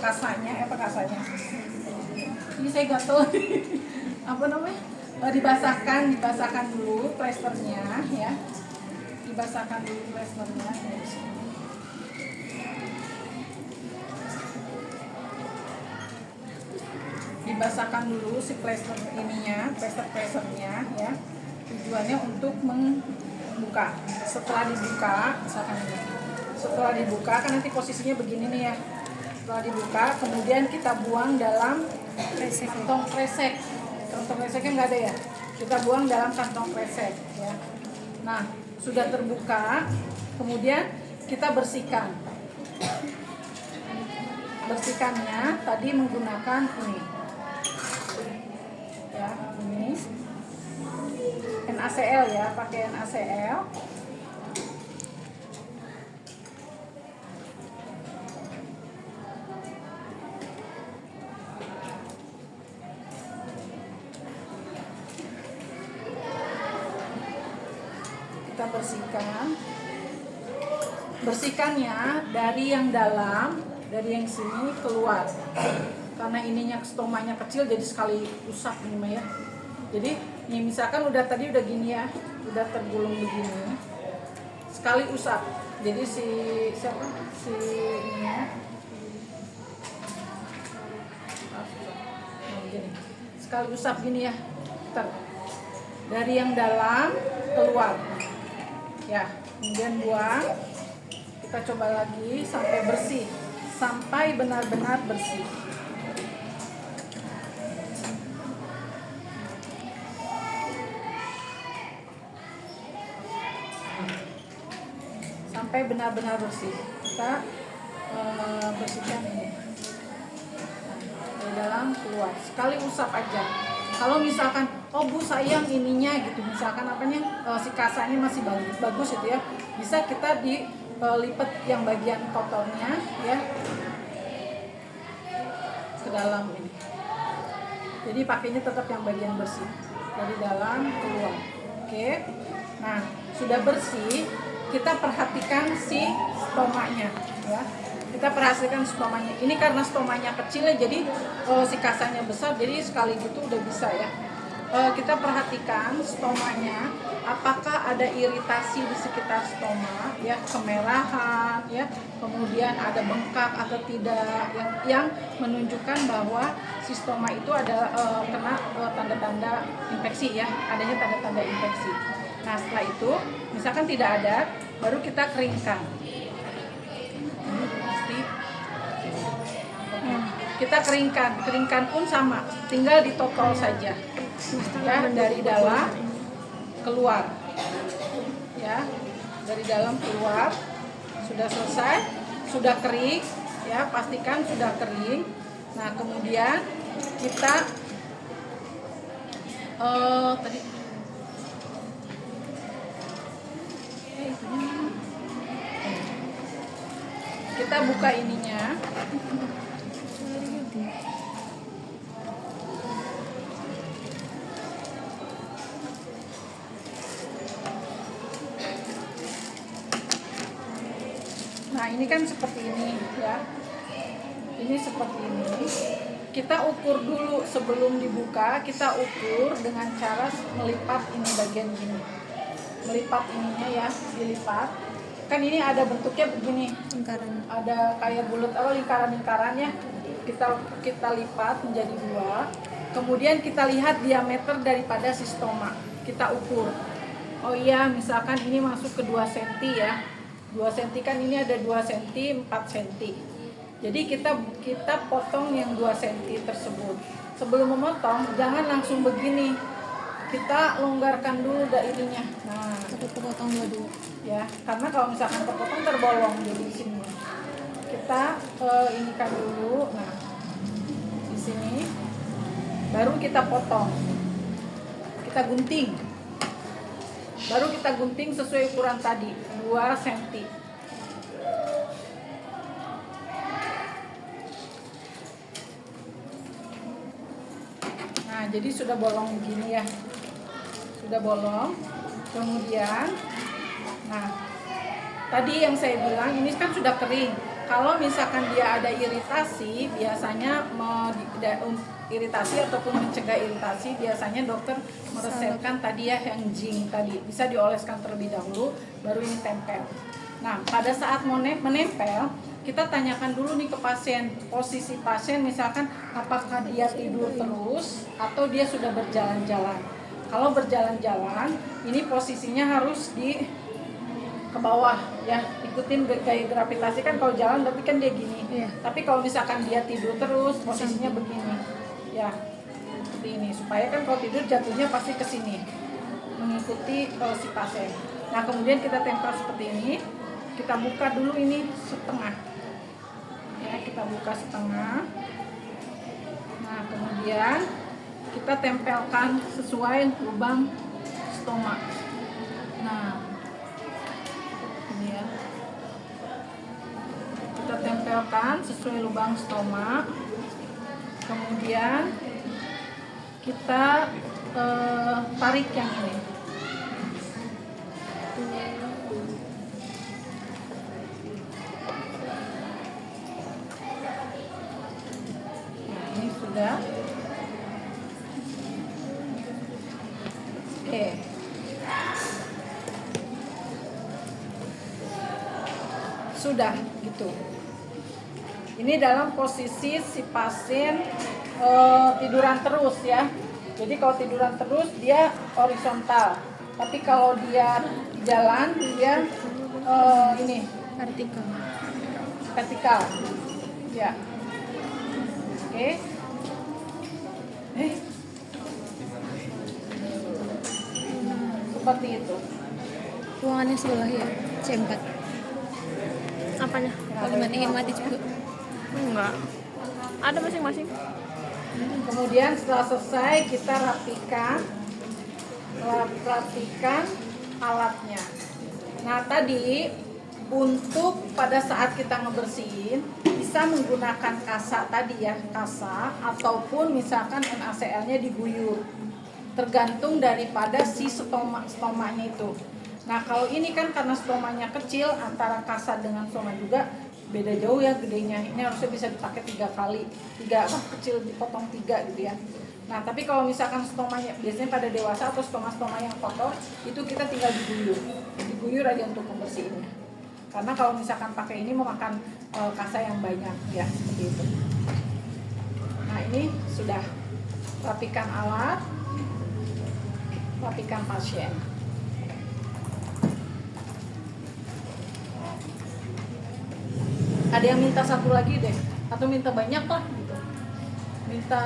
kasanya. Ini saya nggak tahu apa namanya. Dibasahkan dulu plesternya ya. Dibasahkan dulu plesternya. Dibasahkan dulu si plesternya ya. Tujuannya untuk membuka. Setelah dibuka kan nanti posisinya begini nih ya. Setelah dibuka kemudian kita buang dalam kantong kresek. Kantong kreseknya nggak ada ya. Kita buang dalam kantong kresek ya. Nah, sudah terbuka, kemudian kita bersihkan. Bersihkannya tadi menggunakan ini. Ya, ini NaCl ya, pakai NaCl. Kita bersihkannya dari yang dalam, dari yang sini keluar. Karena ininya stomanya kecil jadi sekali usap ini ya. Jadi ini misalkan tadi udah gini ya, udah tergulung begini. Sekali usap. Jadi ininya gini. Sekali usap gini ya. Dari yang dalam keluar. Ya, kemudian buang. Kita coba lagi sampai bersih. Sampai benar-benar bersih. Sampai benar-benar bersih. Kita bersihkan ini. Dari dalam keluar. Sekali usap aja. Kalau misalkan, oh Bu sayang ininya gitu, misalkan si kasanya masih bagus itu ya, bisa kita dilipat yang bagian kotornya ya ke dalam ini. Jadi pakainya tetap yang bagian bersih dari dalam keluar. Oke. Nah, sudah bersih, kita perhatikan si stomanya ya. Kita perhatikan stomanya. Ini karena stomanya kecil ya, jadi si kasanya besar, jadi sekali gitu udah bisa ya. Kita perhatikan stomanya, apakah ada iritasi di sekitar stoma ya, kemerahan ya, kemudian ada bengkak atau tidak yang menunjukkan bahwa si stoma itu ada kena tanda-tanda infeksi ya, adanya tanda-tanda infeksi. Nah, setelah itu misalkan tidak ada, baru kita keringkan. Kita keringkan pun sama, tinggal ditotol saja ya, dari dalam keluar ya, dari dalam keluar. Sudah selesai, sudah kering ya, pastikan sudah kering. Nah, kemudian kita kita buka ininya. Nah, ini kan seperti ini ya. Ini seperti ini. Kita ukur dulu sebelum dibuka, kita ukur dengan cara melipat ini bagian gini. Melipat ininya ya, dilipat. Kan ini ada bentuknya begini. Lingkaran. Ada kayak bulat lingkaran-lingkarannya. Kita lipat menjadi 2. Kemudian kita lihat diameter daripada si stoma. Kita ukur. Oh iya, misalkan ini masuk ke 2 cm ya. 2 cm kan ini ada 2 cm, 4 cm. Jadi kita potong yang 2 cm tersebut. Sebelum memotong jangan langsung begini. Kita longgarkan dulu ininya. Nah, kita potong dulu ya. Karena kalau misalkan terpotong terbolong di sini. Kita inikan dulu. Nah, di sini baru kita potong. Kita gunting. Baru kita gunting sesuai ukuran tadi, 2 cm. Nah, jadi sudah bolong begini ya. Sudah bolong. Kemudian, nah, tadi yang saya bilang ini kan sudah kering. Kalau misalkan dia ada iritasi, biasanya iritasi ataupun mencegah iritasi, biasanya dokter meresepkan tadi ya yang zinc tadi, bisa dioleskan terlebih dahulu, baru ini tempel. Nah, pada saat menempel, kita tanyakan dulu nih ke pasien, posisi pasien misalkan apakah dia tidur terus atau dia sudah berjalan-jalan. Kalau berjalan-jalan, ini posisinya harus ke bawah ya, ikutin gaya gravitasi kan. Kalau jalan tapi kan dia gini, tapi kalau misalkan dia tidur terus posisinya begini ya, seperti ini, supaya kan kalau tidur jatuhnya pasti ke sini mengikuti si pasien. Nah, kemudian kita tempel seperti ini, kita buka dulu ini setengah ya, kita buka setengah. Nah, kemudian kita tempelkan sesuai lubang stoma. Nah, kita tempelkan sesuai lubang stoma, kemudian kita tarik yang ini. Nah, ini sudah. Oke. Sudah gitu. Ini dalam posisi si pasien tiduran terus ya. Jadi kalau tiduran terus dia horizontal. Tapi kalau dia jalan dia ini vertikal. Ya. Oke. Seperti itu. Ruangannya sebelah ya, C4. Apanya? Kalau bandingin mati juga? Enggak. Ada masing-masing. Kemudian setelah selesai kita rapikan alatnya. Nah, tadi untuk pada saat kita ngebersihin bisa menggunakan kasa tadi ya, kasa ataupun misalkan NaCl-nya diguyur. Tergantung daripada si stomanya itu. Nah, kalau ini kan karena stomanya kecil, antara kasa dengan stoma juga beda jauh ya gedenya. Ini harusnya bisa dipakai 3 kali. Kecil dipotong 3 gitu ya. Nah, tapi kalau misalkan stomanya biasanya pada dewasa atau stoma yang kotor, itu kita tinggal diguyur aja untuk membersihinnya. Karena kalau misalkan pakai ini memakan kasa yang banyak ya, seperti itu. Nah, ini sudah. Rapikan alat, rapikan pasien. Ada yang minta satu lagi deh, atau minta banyak lah gitu. Minta